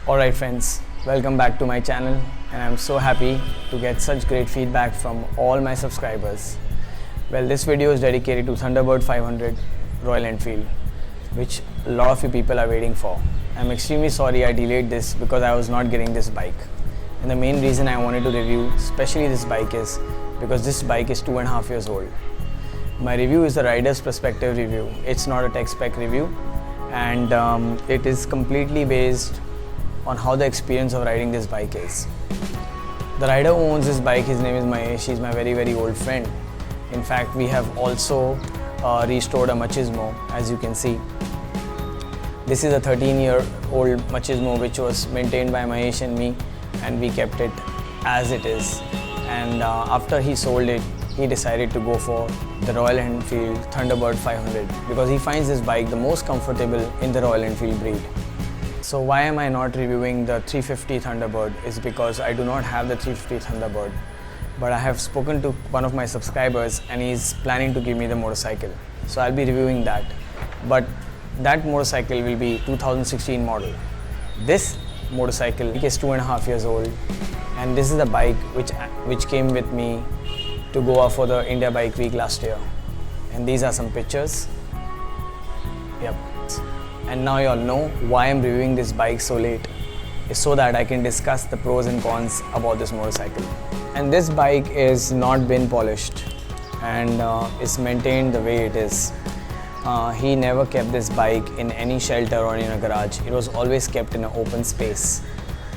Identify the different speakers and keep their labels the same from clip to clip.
Speaker 1: Alright friends, welcome back to my channel, and I'm so happy to get such great feedback from all my subscribers. Well, this video is dedicated to Thunderbird 500 Royal Enfield, which a lot of you people are waiting for. I'm extremely sorry I delayed this because I was not getting this bike. And the main reason I wanted to review especially this bike is because this bike is 2.5 years old. My review is the rider's perspective review. It's not a tech spec review, and it is completely based on how the experience of riding this bike is. The rider who owns this bike, his name is Mahesh. He's my very old friend. In fact, we have also restored a machismo, as you can see. This is a 13-year-old machismo which was maintained by Mahesh and me, and we kept it as it is. And after he sold it, he decided to go for the Royal Enfield Thunderbird 500 because he finds this bike the most comfortable in the Royal Enfield breed. So why am I not reviewing the 350 Thunderbird is because I do not have the 350 Thunderbird, but I have spoken to one of my subscribers and he's planning to give me the motorcycle. So I'll be reviewing that. But that motorcycle will be 2016 model. This motorcycle is 2.5 years old, and this is the bike which came with me to Goa for the India Bike Week last year. And these are some pictures. Yep. And now you all know why I'm reviewing this bike so late. Is so that I can discuss the pros and cons about this motorcycle. And this bike is not been polished and is maintained the way it is. He never kept this bike in any shelter or in a garage. It was always kept in an open space.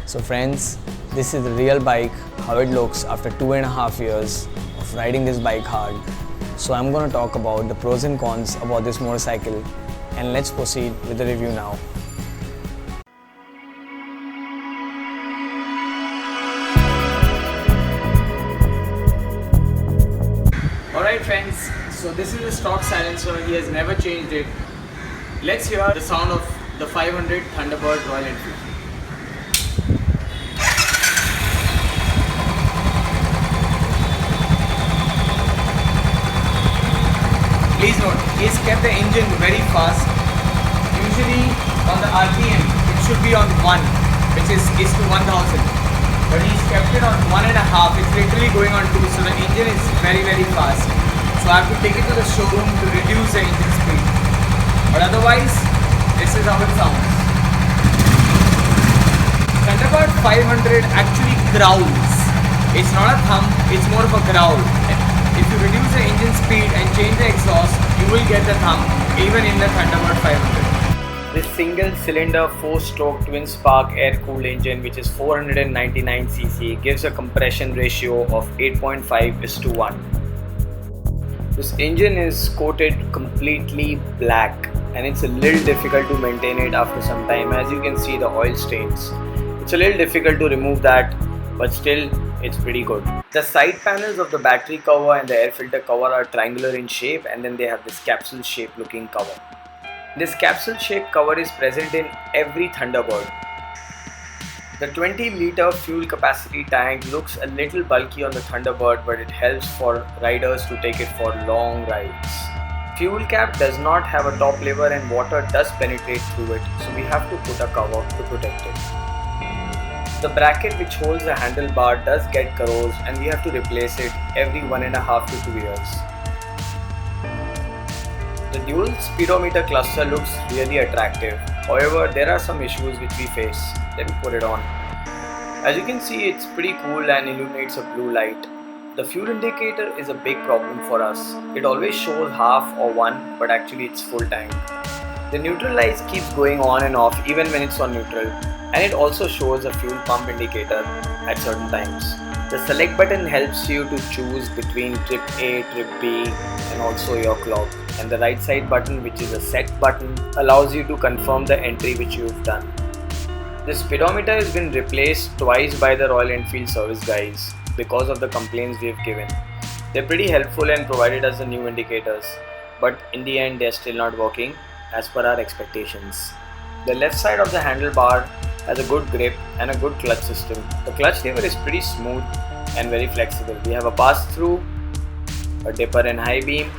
Speaker 1: So friends, this is the real bike, how it looks after 2.5 years of riding this bike hard. So I'm going to talk about the pros and cons about this motorcycle, and let's proceed with the review now. Alright friends, so this is a stock silencer. He has never changed it. Let's hear the sound of the 500 Thunderbird Royal Enfield. Please note, he has kept the engine very fast. Usually on the RPM, it should be on 1, which is to 1000. But he's kept it on 1.5. It's literally going on 2, so the engine is very fast. So I have to take it to the showroom to reduce the engine speed. But otherwise, this is how it sounds. Thunderbird 500 actually growls. It's not a thump, it's more of a growl. If you reduce the engine speed and change the exhaust, you will get the thump even in the Thunderbird 500. This single cylinder 4-stroke twin spark air cooled engine, which is 499cc, gives a compression ratio of 8.5:1. This engine is coated completely black, and it's a little difficult to maintain it after some time. As you can see, the oil stains. It's a little difficult to remove that, but still it's pretty good. The side panels of the battery cover and the air filter cover are triangular in shape, and then they have this capsule shaped looking cover. This capsule shaped cover is present in every Thunderbird. The 20-liter fuel capacity tank looks a little bulky on the Thunderbird, but it helps for riders to take it for long rides. Fuel cap does not have a top lever and water does penetrate through it, so we have to put a cover to protect it. The bracket which holds the handlebar does get corrosed, and we have to replace it every 1.5 to 2 years. The dual speedometer cluster looks really attractive. However, there are some issues which we face. Let me put it on. As you can see, it's pretty cool and illuminates a blue light. The fuel indicator is a big problem for us. It always shows half or 1, but actually it's full tank. The neutral light keeps going on and off even when it's on neutral, and it also shows a fuel pump indicator at certain times. The select button helps you to choose between trip A, trip B, and also your clock. And the right side button, which is a set button, allows you to confirm the entry which you've done. The speedometer has been replaced twice by the Royal Enfield service guys because of the complaints we have given. They're pretty helpful and provided us the new indicators, but in the end they're still not working as per our expectations. The left side of the handlebar has a good grip and a good clutch system. The clutch lever is pretty smooth and very flexible. We have a pass-through, a dipper and high beam,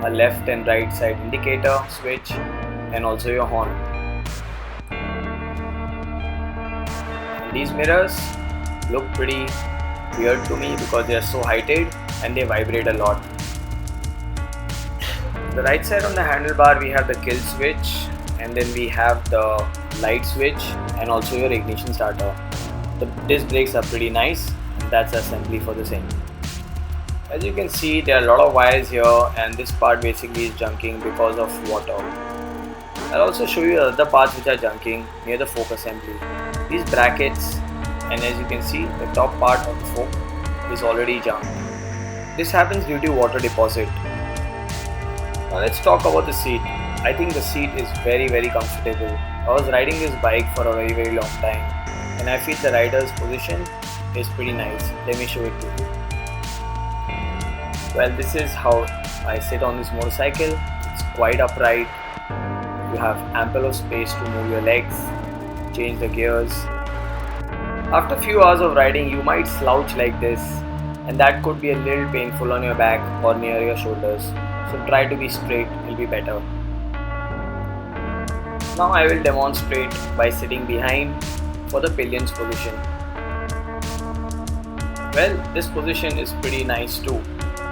Speaker 1: a left and right side indicator switch, and also your horn. These mirrors look pretty weird to me because they are so heighted and they vibrate a lot. The right side on the handlebar we have the kill switch, and then we have the light switch and also your ignition starter. The disc brakes are pretty nice, and that's the assembly for the same. As you can see, there are a lot of wires here, and this part basically is junking because of water. I'll also show you the other parts which are junking near the fork assembly. These brackets, and as you can see, the top part of the fork is already junked. This happens due to water deposit. Now let's talk about the seat. I think the seat is very comfortable. I was riding this bike for a very long time, and I feel the rider's position is pretty nice. Let me show it to you. Well, this is how I sit on this motorcycle. It's quite upright. You have ample of space to move your legs, change the gears. After a few hours of riding, you might slouch like this, and that could be a little painful on your back or near your shoulders. So try to be straight, it will be better. Now I will demonstrate by sitting behind for the pillions position. Well, this position is pretty nice too.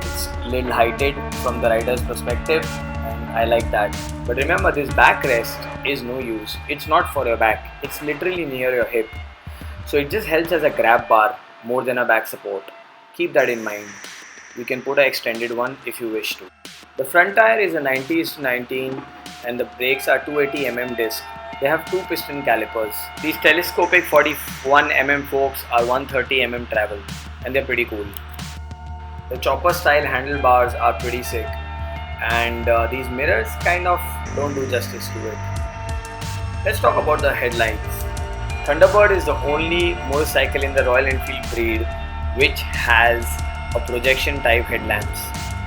Speaker 1: It's little heighted from the rider's perspective, and I like that. But remember, this backrest is no use. It's not for your back. It's literally near your hip. So it just helps as a grab bar more than a back support. Keep that in mind. You can put an extended one if you wish to. The front tire is a 90:19 and the brakes are 280mm disc. They have 2 piston calipers. These telescopic 41mm forks are 130mm travel, and they're pretty cool. The chopper style handlebars are pretty sick, and these mirrors kind of don't do justice to it. Let's talk about the headlights. Thunderbird is the only motorcycle in the Royal Enfield breed which has a projection type headlamps,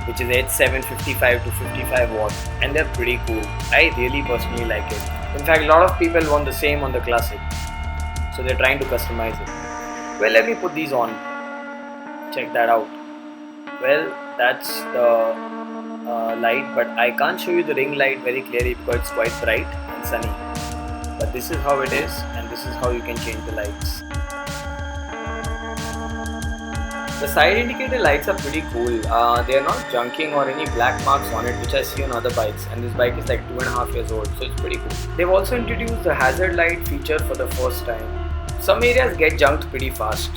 Speaker 1: which is H755 to 55 watt, and they're pretty cool. I really personally like it. In fact, a lot of people want the same on the Classic, so they're trying to customize it. Well, let me put these on. Check that out. Well, that's the light, but I can't show you the ring light very clearly because it's quite bright and sunny. But this is how it is, and this is how you can change the lights. The side indicator lights are pretty cool. They are not junking or any black marks on it, which I see on other bikes, and this bike is like 2.5 years old, so it's pretty cool. They've also introduced the hazard light feature for the first time. Some areas get junked pretty fast.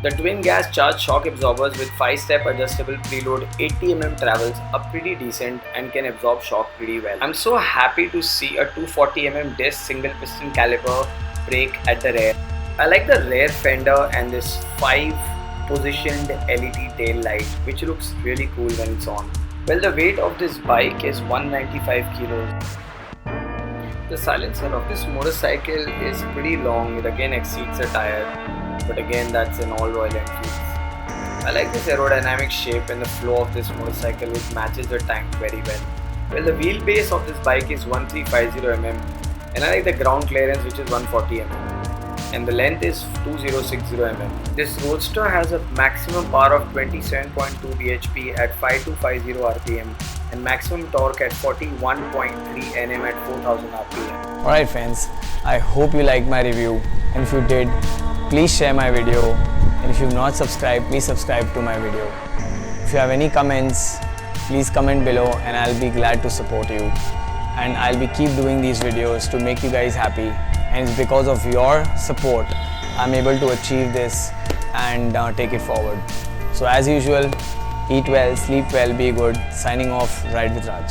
Speaker 1: The twin gas charged shock absorbers with 5-step adjustable preload 80mm travels are pretty decent and can absorb shock pretty well. I'm so happy to see a 240mm disc single piston caliper brake at the rear. I like the rear fender and this 5-positioned LED tail light, which looks really cool when it's on. Well, the weight of this bike is 195 kilos. The silencer of this motorcycle is pretty long. It again exceeds the tire, but again that's in all Royal Enfields. I like this aerodynamic shape and the flow of this motorcycle, which matches the tank very well. Well, the wheelbase of this bike is 1350mm, and I like the ground clearance, which is 140mm. And the length is 2060mm. This roadster has a maximum power of 27.2 bhp at 5250 rpm and maximum torque at 41.3 Nm at 4000 rpm.
Speaker 2: Alright friends, I hope you liked my review, and if you did, please share my video, and if you've not subscribed, please subscribe to my video. If you have any comments, please comment below and I'll be glad to support you. And I'll be keep doing these videos to make you guys happy, and it's because of your support I'm able to achieve this and take it forward. So as usual, eat well, sleep well, be good. Signing off, Ride with Raj.